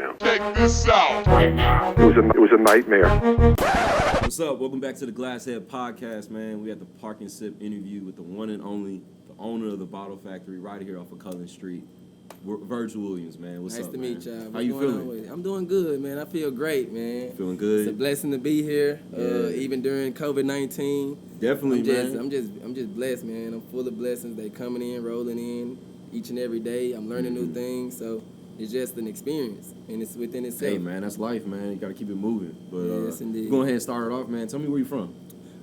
now. Check this out right now. It was a nightmare. What's up? Welcome back to the Glasshead Podcast, man. We had the Park and Sip interview with the one and only, the owner of the Bottle Factory right here off of Cullen Street, Virgil Williams, man. What's up, man? Nice to meet y'all. How you feeling? I'm doing good, man. I feel great, man. Feeling good? It's a blessing to be here, Yeah. even during COVID-19. Definitely, man. I'm just blessed, man. I'm full of blessings. They coming in, rolling in each and every day. I'm learning new things, so it's just an experience, and it's within itself. Hey, man, that's life, man. You got to keep it moving. But Yes, indeed. Go ahead and start it off, man. Tell me where you from.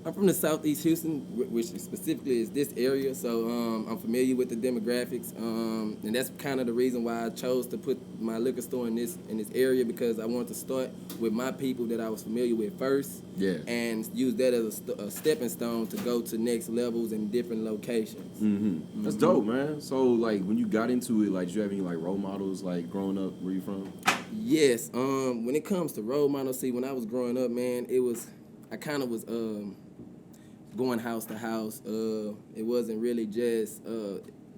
I'm from the Southeast Houston, which specifically is this area, so I'm familiar with the demographics, and that's kind of the reason why I chose to put my liquor store in this area, because I wanted to start with my people that I was familiar with first, Yeah. and use that as a stepping stone to go to next levels in different locations. Mm-hmm. That's dope, man. So, like, when you got into it, like, did you have any, like, role models, like, growing up? Where you from? Yes, when it comes to role models, see, when I was growing up, man, I kind of was going house to house. It wasn't really just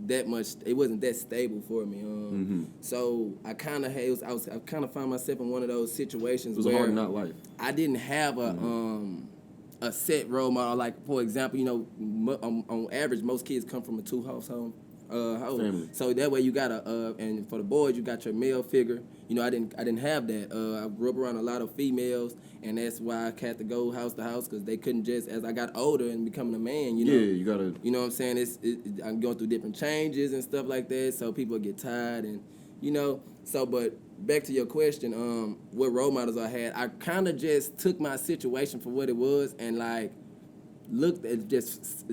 that much. It wasn't that stable for me. So I kind of I kind of found myself in one of those situations It was where a hard knock life. I didn't have a set role model. Like, for example, on average, most kids come from a two-household Family. So that way you got and for the boys, you got your male figure. I didn't have that. I grew up around a lot of females, and that's why I had to go house to house, because they couldn't just, as I got older and becoming a man, Yeah, you gotta. You know what I'm saying? I'm going through different changes and stuff like that, so people get tired and, but back to your question, what role models I had, I kind of just took my situation for what it was and, like, looked at just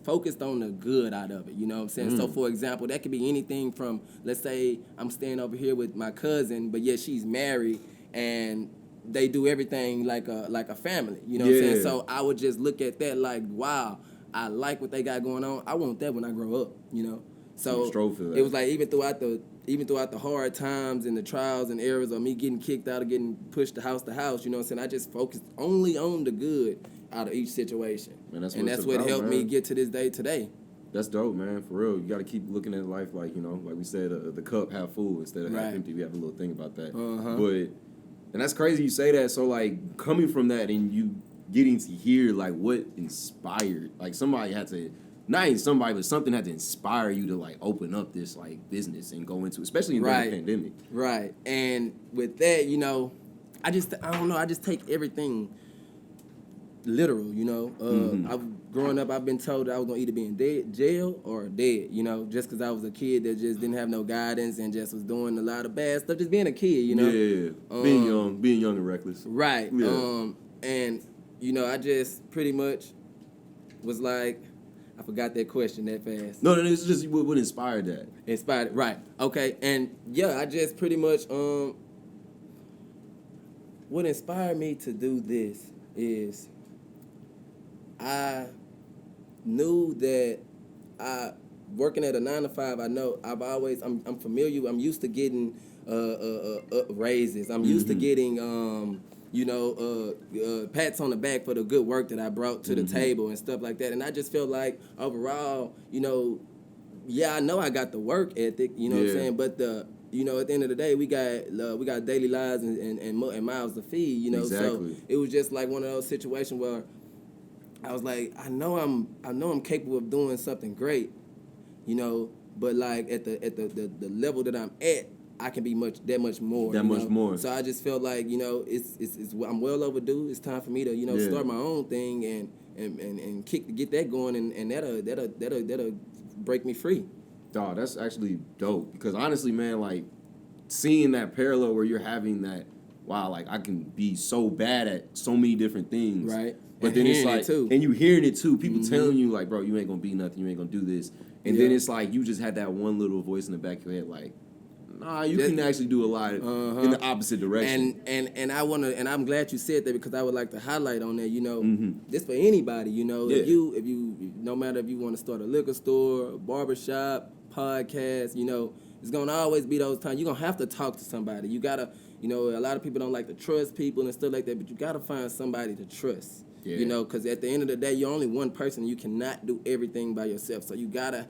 focused on the good out of it, you know what I'm saying? So, for example, that could be anything from, let's say I'm staying over here with my cousin, but yet she's married, and they do everything like a family, you know what I'm saying? So I would just look at that like, wow, I like what they got going on. I want that when I grow up, So it was like even throughout the hard times and the trials and errors of me getting kicked out or getting pushed to house, you know what I'm saying? I just focused only on the good out of each situation. Man, that's what about, helped man. me get to this day today. That's dope, man. For real, you got to keep looking at life like, like we said, the cup half full instead of half empty. We have a little thing about that. And that's crazy you say that. So, like, coming from that and you getting to hear, like, what inspired, like, somebody had to, not even somebody, but something had to inspire you to, like, open up this, like, business and go into, especially in the pandemic. Right. And with that, I don't know, I just take everything literal, growing up, I've been told that I was going to either be in jail or dead, just because I was a kid that just didn't have no guidance and just was doing a lot of bad stuff, just being a kid, Yeah. Being young and reckless. Right. Yeah. And, I just pretty much was like, I forgot that question that fast. No, it's just what inspired that. Inspired, right. Okay. And, yeah, I just pretty much, what inspired me to do this is I knew that working at a 9-to-5, I'm familiar. I'm used to getting raises. I'm used to getting pats on the back for the good work that I brought to the table and stuff like that. And I just felt like overall, I know I got the work ethic, what I'm saying, but at the end of the day, we got daily lives and mouths to feed, Exactly. So it was just like one of those situations where I was like, I know I'm capable of doing something great, but like at the level that I'm at, I can be that much more. Much more. So I just felt like, it's I'm well overdue. It's time for me to start my own thing and get that going, and that'll break me free. Dog, that's actually dope, because honestly, man, like, seeing that parallel where you're having that, wow, like, I can be so bad at so many different things. Right. But then it's like, and you hearing it too, people telling you, like, bro, you ain't gonna be nothing, you ain't gonna do this. And then it's like, you just had that one little voice in the back of your head, like, nah, you can actually do a lot in the opposite direction. And I'm glad you said that, because I would like to highlight on that, this for anybody, if you no matter if you want to start a liquor store, a barbershop, podcast, it's gonna always be those times you're gonna have to talk to somebody. You gotta, a lot of people don't like to trust people and stuff like that, but you gotta find somebody to trust. Because at the end of the day, you're only one person. You cannot do everything by yourself. So you gotta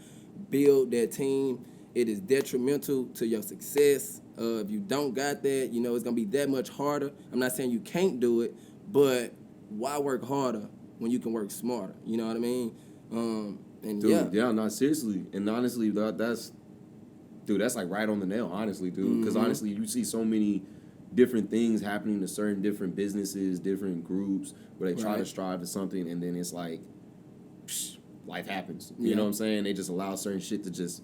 build that team. it is detrimental to your success. If you don't got that, you know, it's gonna be that much harder. I'm not saying you can't do it, but why work harder when you can work smarter? You know what I mean? And dude, yeah, no, seriously. And honestly, that's like right on the nail, honestly, dude. Because honestly, you see so many different things happening to certain different businesses, different groups, where they try to strive to something, and then it's like, life happens. You know what I'm saying? They just allow certain shit to just...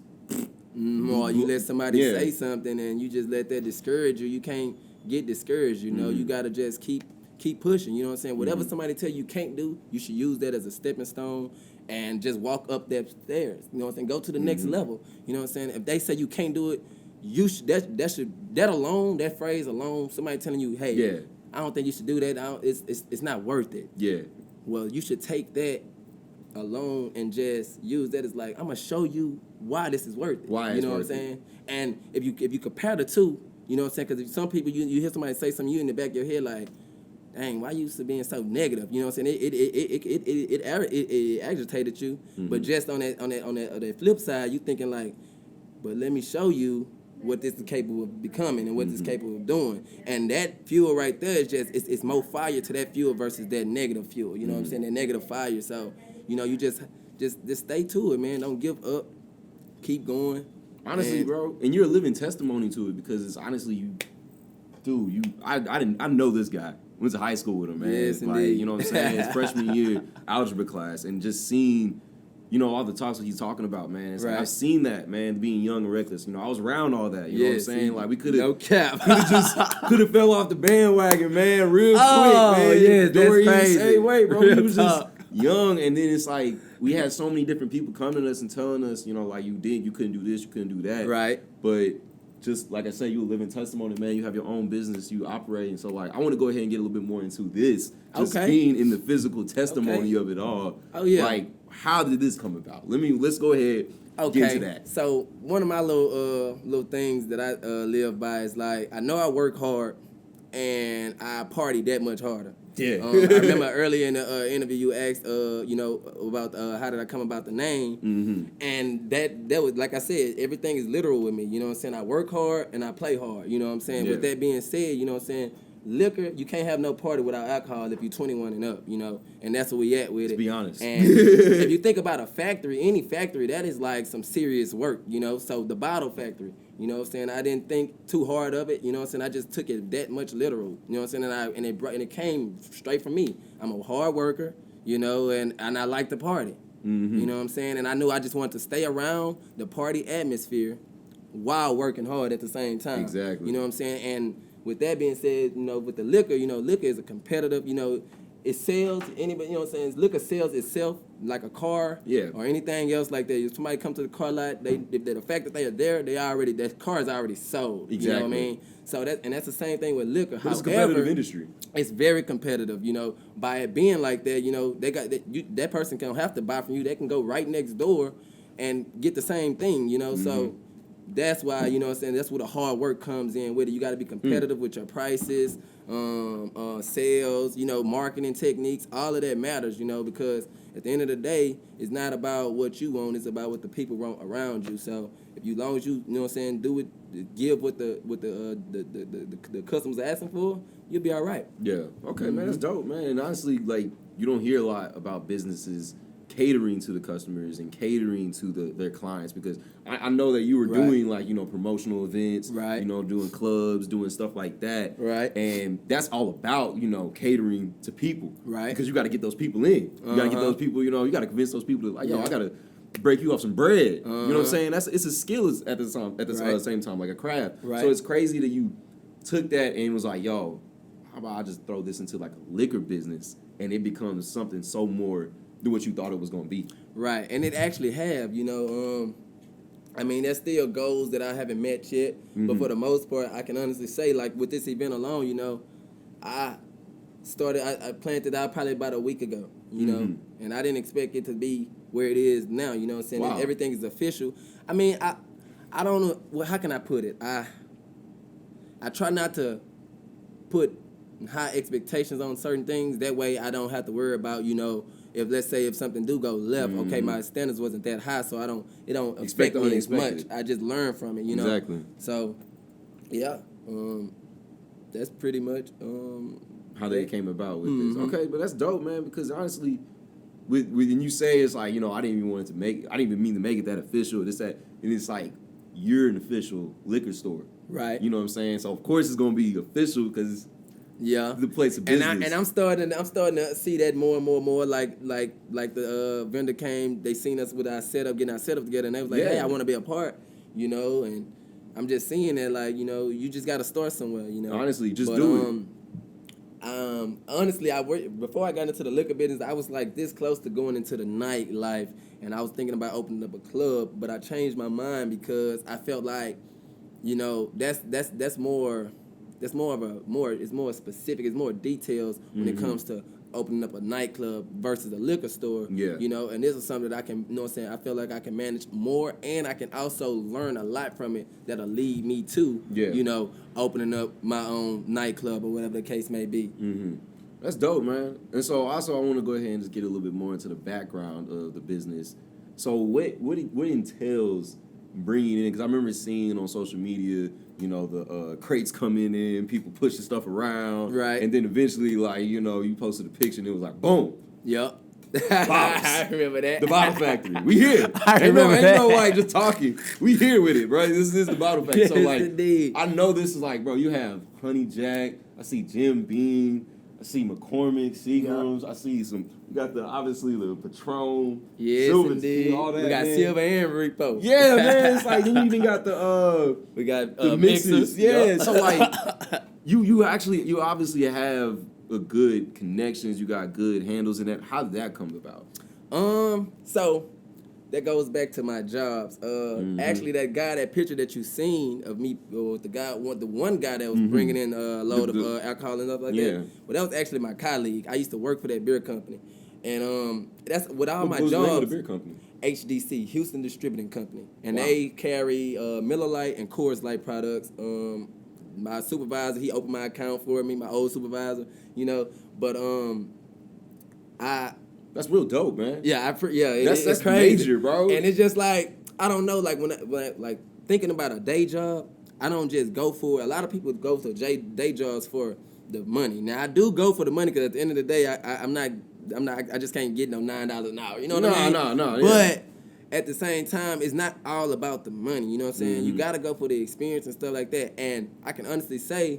Or you let somebody say something, and you just let that discourage you. You can't get discouraged, you know? You got to just keep pushing, you know what I'm saying? Whatever somebody tell you can't do, you should use that as a stepping stone and just walk up that stairs, you know what I'm saying? Go to the next level, you know what I'm saying? If they say you can't do it, you should, that alone, that phrase alone, somebody telling you, hey, I don't think you should do that, it's not worth it. Yeah. Well, you should take that alone and just use that as like, I'm gonna show you why this is worth it. You know what I'm saying? And if you compare the two, you know what I'm saying? Because some people, you hear somebody say something, you in the back of your head like, dang, why you used to being so negative? You know what I'm saying? It agitated you, but just on that flip side, you thinking like, but let me show you what this is capable of becoming and what this is capable of doing. And that fuel right there is just it's more fire to that fuel versus that negative fuel. You know what I'm saying? That negative fire. So, you know, you just stay to it, man. Don't give up. Keep going. Honestly, bro, and you're a living testimony to it because it's honestly I know this guy. Went to high school with him, man. Yes, like, indeed. you know what I'm saying? His freshman year algebra class, and just seeing, you know, all the talks that he's talking about, man. It's like, I've seen that, man, being young and reckless. You know, I was around all that. You know what I'm saying? Like, we could have, could have fell off the bandwagon, man, real quick, man. Yeah, that's crazy. Hey, wait, bro, we was just young, and then it's like we had so many different people coming to us and telling us, you know, like you couldn't do this, you couldn't do that, right? But just like I said, you a living testimony, man. You have your own business, you operating. So like, I want to go ahead and get a little bit more into this, just being in the physical testimony of it all. Oh yeah. Like, how did this come about? Let's go ahead. Get into that. So one of my little things that I live by is like, I know I work hard, and I party that much harder. Yeah. I remember earlier in the interview you asked, you know, about how did I come about the name, and that was, like I said, everything is literal with me. You know what I'm saying? I work hard and I play hard. You know what I'm saying? With that being said, you know what I'm saying? Liquor, you can't have no party without alcohol if you're 21 and up, you know, and that's where we at with it. To be honest. And if you think about a factory, any factory, that is like some serious work, you know. So the bottle factory, you know what I'm saying? I didn't think too hard of it, you know what I'm saying? I just took it that much literal, you know what I'm saying? And it came straight from me. I'm a hard worker, you know, and I like to party, you know what I'm saying? And I knew I just wanted to stay around the party atmosphere while working hard at the same time. Exactly. You know what I'm saying? And with that being said, you know, with the liquor, you know, liquor is a competitive, you know, it sells to anybody, you know what I'm saying? Liquor sells itself like a car or anything else like that. If somebody comes to the car lot, the fact that they are there, that car is already sold. Exactly. You know what I mean? So that's the same thing with liquor. But it's a competitive industry. It's very competitive, you know. By it being like that, you know, that person don't have to buy from you. They can go right next door and get the same thing, you know. So that's why, you know what I'm saying, that's where the hard work comes in with it. You got to be competitive with your prices, sales, you know, marketing techniques. All of that matters, you know, because at the end of the day, it's not about what you want, it's about what the people want around you. So if you, long as you know what I'm saying, do it, give what the customers are asking for, you'll be all right. Yeah. Okay, man, that's dope, man. And honestly, like, you don't hear a lot about businesses catering to the customers and catering to their clients, because I know that you were doing, like, you know, promotional events, you know, doing clubs, doing stuff like that, and that's all about, you know, catering to people, because you got to get those people in, you got to get those people, you know, you got to convince those people to, like, yo, I got to break you off some bread, you know what I'm saying? It's a skill at the same time, like a craft. So it's crazy that you took that and was like, yo, how about I just throw this into like a liquor business, and it becomes something so more than what you thought it was going to be. Right, and it actually have, you know, I mean, there's still goals that I haven't met yet, but for the most part, I can honestly say, like, with this event alone, you know, I planned it out probably about a week ago, you know, and I didn't expect it to be where it is now, you know what I'm saying? Wow. Everything is official. I mean, I don't know, well, how can I put it? I try not to put high expectations on certain things. That way I don't have to worry about, you know, if let's say if something do go left, okay, my standards wasn't that high, so it don't Expect affect the me as unexpected. much. I just learn from it, you know. Exactly. So, yeah, that's pretty much how they came about with this. Okay, but that's dope, man. Because honestly, when you say it's like, you know, I didn't even mean to make it that official. This that, and it's like you're an official liquor store, right. You know what I'm saying? So of course it's gonna be official because the place of business. And I'm starting to see that more and more. Like the vendor came, they seen us with our setup, getting our setup together, and they was like, hey, I want to be a part, you know. And I'm just seeing that, like, you know, you just got to start somewhere, you know. Honestly, do it. Honestly, before I got into the liquor business, I was like this close to going into the nightlife, and I was thinking about opening up a club, but I changed my mind because I felt like, you know, it's more specific, it's more details when it comes to opening up a nightclub versus a liquor store. Yeah. You know, and this is something that I can, you know what I'm saying, I feel like I can manage more, and I can also learn a lot from it that'll lead me to, you know, opening up my own nightclub or whatever the case may be. Mm-hmm. That's dope, man. And so also I want to go ahead and just get a little bit more into the background of the business. So what entails bringing in, because I remember seeing on social media, you know, the crates coming in, people pushing stuff around. Right. And then eventually, like, you know, you posted a picture and it was like, boom. Yep. Bottles. I remember that. The Bottle Factory. We here. I remember that. Ain't no like just talking. We here with it, bro. This is the Bottle Factory. So Yes, like, indeed. I know this is like, bro, you have Honey Jack. I see Jim Beam. I see McCormick, Seagrams. I see you got obviously the Patron. Yes, Silver indeed. Sea, all that, we got man. Silver and Repo. Yeah, man. It's like, then you even got we got the mixers. Yeah. Yep. So like, you obviously have a good connections. You got good handles in that. How did that come about? So that goes back to my jobs. Actually, that picture that you seen of me, or the one guy that was bringing in a load of alcohol and stuff like that. Well, that was actually my colleague. I used to work for that beer company, and that's with all my Who's the jobs. name of the beer company? HDC, Houston Distributing Company, and they carry Miller Lite and Coors Light products. My supervisor, he opened my account for me. My old supervisor, you know, but That's real dope, man. Yeah, that's that's crazy, major, bro. And it's just like, I don't know, like when like thinking about a day job, I don't just go for it. A lot of people go for day jobs for the money. Now I do go for the money because at the end of the day, I just can't get no $9 an hour. You know what I mean? No. But at the same time, it's not all about the money. You know what I'm saying? You got to go for the experience and stuff like that. And I can honestly say,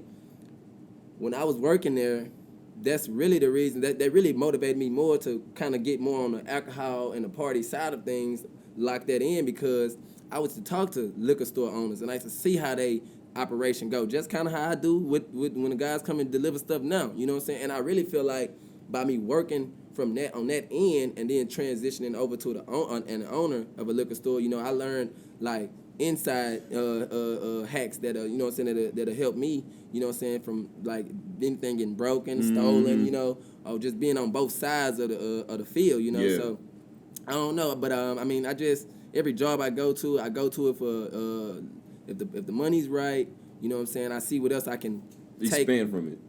when I was working there, that's really the reason that really motivated me more to kind of get more on the alcohol and the party side of things, lock that in, because I was to talk to liquor store owners and I used to see how they operation go, just kind of how I do with when the guys come and deliver stuff now, you know what I'm saying? And I really feel like by me working from that on that end and then transitioning over to the owner of a liquor store, you know, I learned like inside hacks that you know what I'm saying, that'll help me, you know what I'm saying, from like anything getting broken, stolen, you know, or just being on both sides of the field, you know. Yeah. So I don't know, but I mean, I just every job I go to it for if the money's right, you know what I'm saying, I see what else I can expand from it.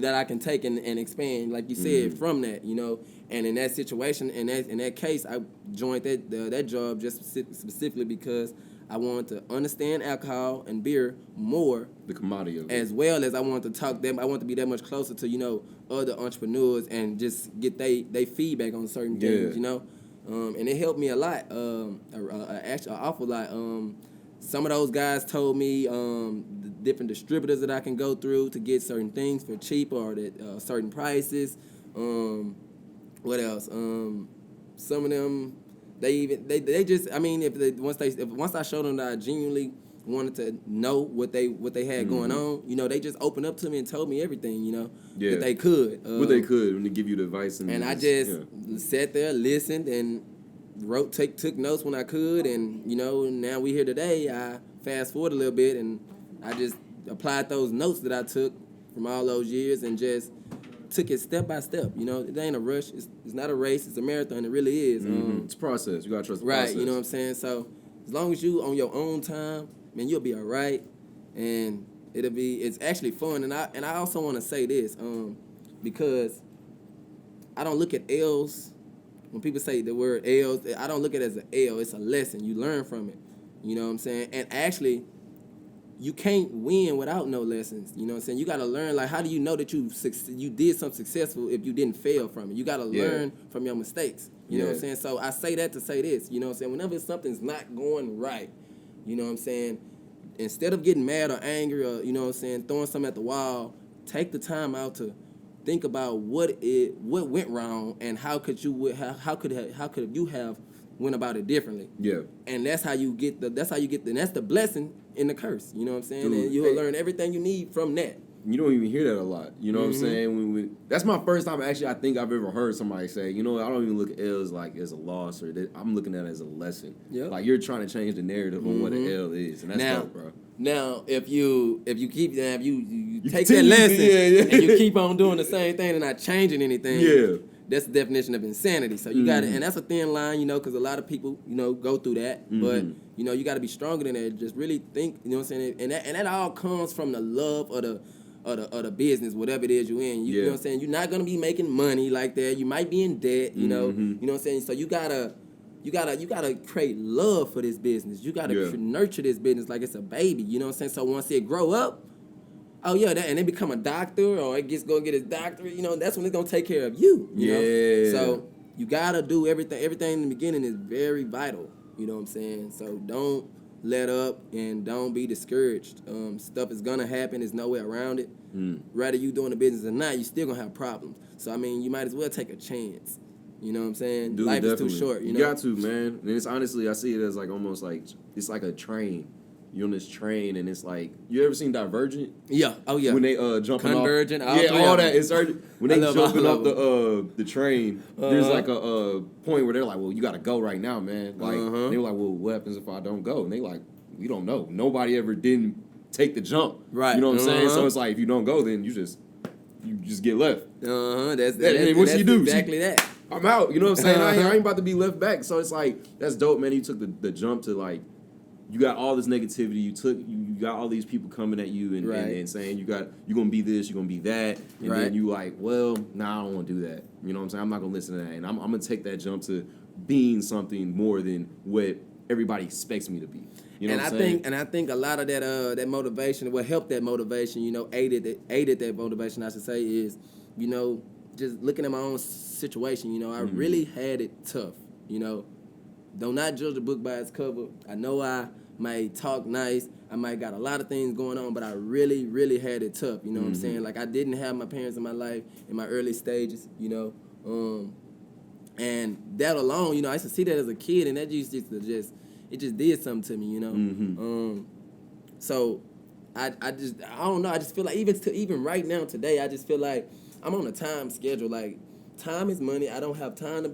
That I can take and expand, like you said, from that, you know. And in that situation, in that case, I joined that job just specifically because I wanted to understand alcohol and beer more, the commodity of it, as well as I wanted to talk them. I want to be that much closer to, you know, other entrepreneurs and just get they feedback on certain things, you know. And it helped me a lot, actually an awful lot. Some of those guys told me the different distributors that I can go through to get certain things for cheaper or at certain prices. What else? Some of them, they just, I mean, once I showed them that I genuinely wanted to know what they had going on, you know, they just opened up to me and told me everything, you know, that they could. What they could, when they give you the advice. And I just sat there, listened, and took notes when I could, and, you know, now we here today. I fast forward a little bit, and I just applied those notes that I took from all those years and just took it step by step. You know, it ain't a rush. It's not a race. It's a marathon. It really is. It's a process. You gotta trust the process. Right. You know what I'm saying? So as long as you on your own time, man, you'll be all right, and it's actually fun. And I also want to say this, because I don't look at L's when people say the word L's, I don't look at it as an L. It's a lesson. You learn from it. You know what I'm saying? And actually, you can't win without no lessons. You know what I'm saying? You got to learn, like, how do you know that you did something successful if you didn't fail from it? You got to learn from your mistakes. You know what I'm saying? So I say that to say this. You know what I'm saying? Whenever something's not going right, you know what I'm saying? Instead of getting mad or angry or, you know what I'm saying, throwing something at the wall, take the time out to think about what went wrong and how could you have went about it differently. Yeah. And that's how you get and that's the blessing in the curse. You know what I'm saying? Dude, and you'll learn everything you need from that. You don't even hear that a lot. You know what I'm saying? That's my first time actually I think I've ever heard somebody say, you know, I don't even look at L's like as a loss or I'm looking at it as a lesson. Yep. Like you're trying to change the narrative on what an L is, and that's dope, bro. Now, if you keep that, you take that lesson and you keep on doing the same thing and not changing anything, that's the definition of insanity. So you got to, and that's a thin line, you know, because a lot of people, you know, go through that. But you know, you got to be stronger than that. Just really think, you know what I'm saying, and that all comes from the love of the business, whatever it is you're in. You know what I'm saying? You're not gonna be making money like that. You might be in debt, you know. You know what I'm saying? So you gotta create love for this business. You gotta nurture this business like it's a baby. You know what I'm saying? So once it grow up, and they become a doctor or it gets go get his doctorate, you know, that's when it's gonna take care of you. You know? So you gotta do everything. Everything in the beginning is very vital. You know what I'm saying? So don't let up and don't be discouraged. Stuff is gonna happen. There's no way around it. Whether you doing the business or not, you still gonna have problems. So I mean, you might as well take a chance. You know what I'm saying? Dude, life definitely. is too short. You know? Got to, man. And it's honestly, I see it as like almost like it's like a train. You're on this train, and it's like, you ever seen Divergent? Yeah. Oh yeah. When they jumping Convergent, off, all that. It's when they jumping off the train. There's like a point where they're like, well, you got to go right now, man. Like they were like, well, what happens if I don't go? And they like, we don't know. Nobody ever didn't take the jump. Right. You know what I'm saying? So it's like, if you don't go, then you just get left. That's what you do? Exactly that. I'm out. You know what I'm saying? I ain't about to be left back. So it's like, that's dope, man. You took the jump to like, you got all this negativity. You got all these people coming at you and saying you're gonna be this, you're gonna be that, and then you like, well, nah, I don't want to do that. You know what I'm saying? I'm not gonna listen to that, and I'm gonna take that jump to being something more than what everybody expects me to be. You know what I'm saying? I think a lot of that motivation, what helped that motivation, you know, aided that motivation, I should say, is, you know, just looking at my own situation. You know, I really had it tough. You know, do not judge a book by its cover. I know I might talk nice, I might got a lot of things going on, but I really, really had it tough. You know what I'm saying? Like, I didn't have my parents in my life in my early stages, you know. And that alone, you know, I used to see that as a kid, and that just did something to me, you know. So I don't know. I just feel like even right now today, I just feel like I'm on a time schedule. Like, time is money. I don't got time to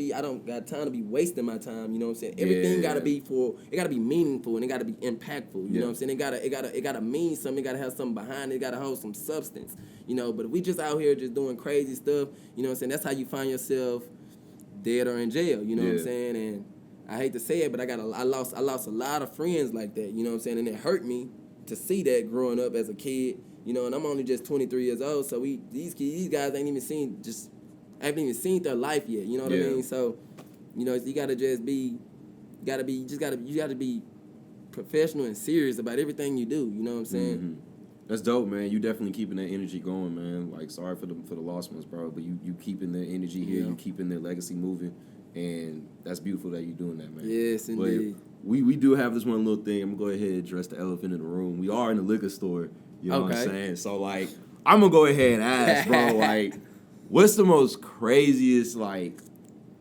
be wasting my time. You know what I'm saying? Everything gotta be it gotta be meaningful, and it gotta be impactful. You know what I'm saying? It gotta mean something. It gotta have something behind it. It gotta hold some substance. You know, but if we just out here just doing crazy stuff, you know what I'm saying? That's how you find yourself dead or in jail. You know what I'm saying? And I hate to say it, but I lost a lot of friends like that. You know what I'm saying? And it hurt me to see that growing up as a kid. You know, and I'm only just 23 years old, so these guys ain't even seen I haven't even seen their life yet. You know what I mean? So, you know, you gotta be professional and serious about everything you do. You know what I'm saying? That's dope, man. You definitely keeping that energy going, man. Like, sorry for the lost ones, bro, but you keeping the energy here. You keeping their legacy moving, and that's beautiful that you're doing that, man. Yes, indeed. But we do have this one little thing. I'm gonna go ahead and address the elephant in the room. We are in the liquor store. You know what I'm saying? So, like, I'm gonna go ahead and ask, bro, like, what's the most craziest, like,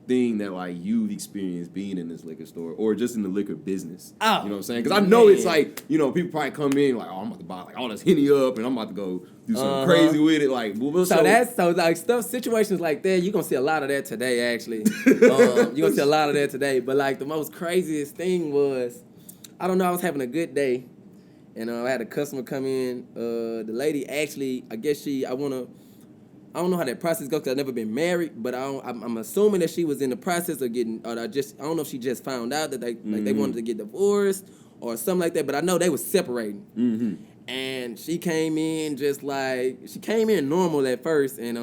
thing that, like, you've experienced being in this liquor store or just in the liquor business? You know what I'm saying? Because I know it's like, you know, people probably come in like, oh, I'm about to buy like all this Henny up and I'm about to go do something crazy with it. Like, situations like that, you're gonna see a lot of that today, actually. You're gonna see a lot of that today. But like the most craziest thing was, I don't know, I was having a good day, and I had a customer come in. The lady actually, I don't know how that process goes because I've never been married, but I'm assuming that she was in the process of getting, or I don't know if she just found out that they wanted to get divorced or something like that, but I know they was separating. And she came in normal at first, and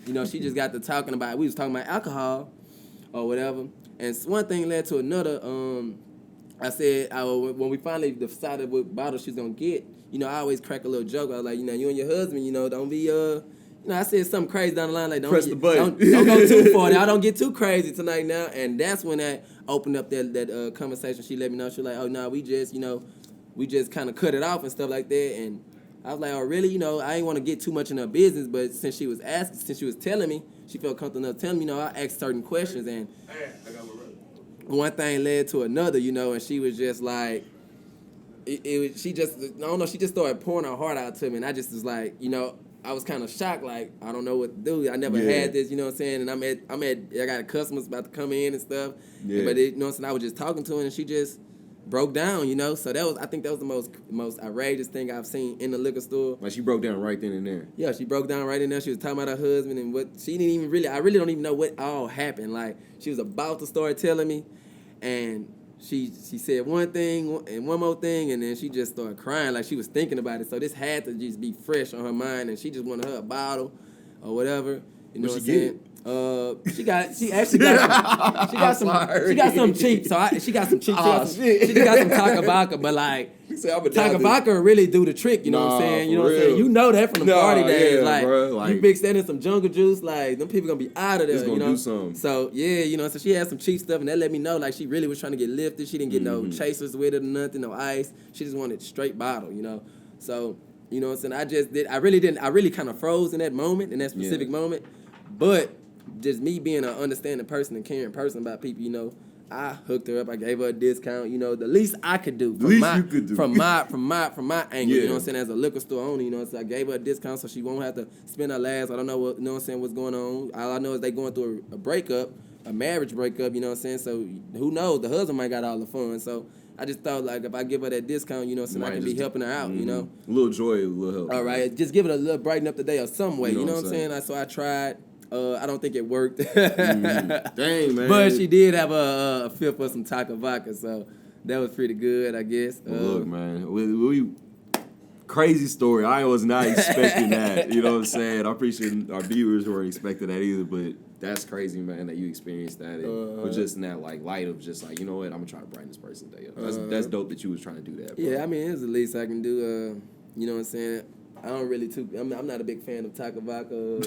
you know, she just got to talking about, we was talking about alcohol, or whatever. And one thing led to another. I said, when we finally decided what bottle she's gonna get, you know, I always crack a little joke. I was like, you know, you and your husband, you know, don't be, you know, I said something crazy down the line, like, Press the button. Don't go too far. I don't get too crazy tonight now. And that's when that opened up that conversation. She let me know. She was like, oh, no, we just kind of cut it off and stuff like that. And I was like, oh, really? You know, I ain't want to get too much in her business, but since she was telling me, she felt comfortable enough telling me, you know, I asked certain questions, and one thing led to another, you know, and she was just like, she just started pouring her heart out to me, and I just was like, you know, I was kind of shocked, like, I don't know what to do. I never had this, you know what I'm saying? And I got customers about to come in and stuff. Yeah. But you know what I'm saying? I was just talking to her, and she just broke down, you know? So I think that was the most outrageous thing I've seen in the liquor store. Like, she broke down right then and there. Yeah, she broke down right in there. She was talking about her husband and what she didn't even really, I really don't even know what all happened. Like, she was about to start telling me, and she said one thing and one more thing, and then she just started crying like she was thinking about it. So this had to just be fresh on her mind, and she just wanted her a bottle or whatever. You know what I'm saying? She got some cheap. So she got some cheap. She got some Taka vodka, but like Taka vodka really do the trick. You know what I'm saying? You know what I'm saying? You know that from the party days. Like you mix that in some jungle juice, like them people gonna be out of there. It's gonna do something. So yeah, you know. So she had some cheap stuff, and that let me know like she really was trying to get lifted. She didn't get no chasers with it or nothing, no ice. She just wanted straight bottle. You know. So you know what I'm saying? I really kind of froze in that moment, in that specific moment, but. Just me being an understanding person and caring person about people, you know, I hooked her up. I gave her a discount. You know, the least I could do. From my angle. You know what I'm saying? As a liquor store owner, you know, so I gave her a discount so she won't have to spend her last. I don't know what, you know what I'm saying, what's going on. All I know is they going through a breakup, a marriage breakup. You know what I'm saying? So who knows? The husband might got all the fun. So I just thought like if I give her that discount, you know, so I can be helping her out. You know, a little joy, a little help. All right, just give it a little brighten up the day or some way. You know what I'm saying? So I tried. I don't think it worked. Dang, man. But she did have a feel for some Taka vodka, so that was pretty good, I guess. Look, man, we crazy story. I was not expecting that. You know what I'm saying? I'm pretty sure our viewers weren't expecting that either, but that's crazy, man, that you experienced that. But just in that like light of just like, you know what, I'm gonna try to brighten this person's day up. That's dope that you was trying to do that, bro. Yeah, I mean, it's the least I can do. You know what I'm saying? I don't really I'm not a big fan of Taka vodka.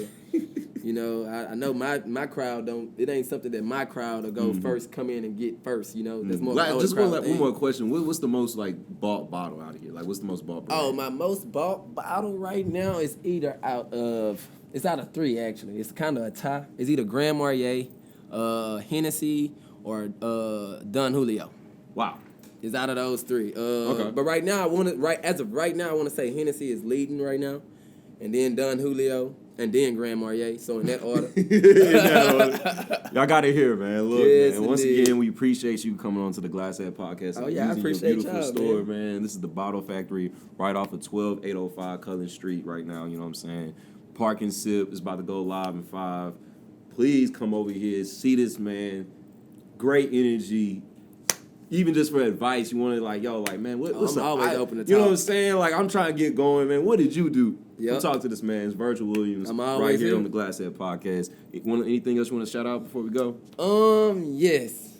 You know, I know my crowd it ain't something that my crowd will go first, come in and get first, you know. There's more just one more question. What's the most like bought bottle out of here? Like what's the most bought brand? Oh, my most bought bottle right now is either out of 3 actually. It's kind of a tie. It's either Grand Marnier, Hennessy, or Don Julio. Wow. It's out of those 3. Okay. But right now, as of right now, I want to say Hennessy is leading right now, and then Don Julio, and then Grand Marnier. So in that order. Y'all got it here, man. Look, yes, man. Once again, we appreciate you coming on to the Glasshead Podcast. Oh yeah, I appreciate your beautiful y'all, store, man. This is the Bottle Factory right off of 12805 Cullen Street right now. You know what I'm saying? Park and Sip is about to go live in 5. Please come over here, see this man. Great energy. Even just for advice, you want to like, yo, like, man, what's I'm up? always open to talk. You know what I'm saying? Like, I'm trying to get going, man. What did you do? Yep. We'll talk to this man. It's Virgil Williams right here on the Glasshead Podcast. Anything else you want to shout out before we go? Yes.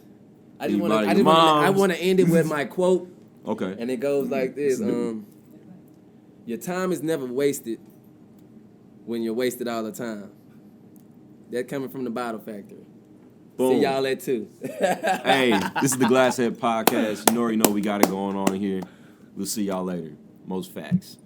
I want to end it with my quote. Okay. And it goes like this. Your time is never wasted when you're wasted all the time. That coming from the Bottle Factory. Boom. See y'all at 2. Hey, this is the Glasshead Podcast. You already know we got it going on here. We'll see y'all later. Most facts.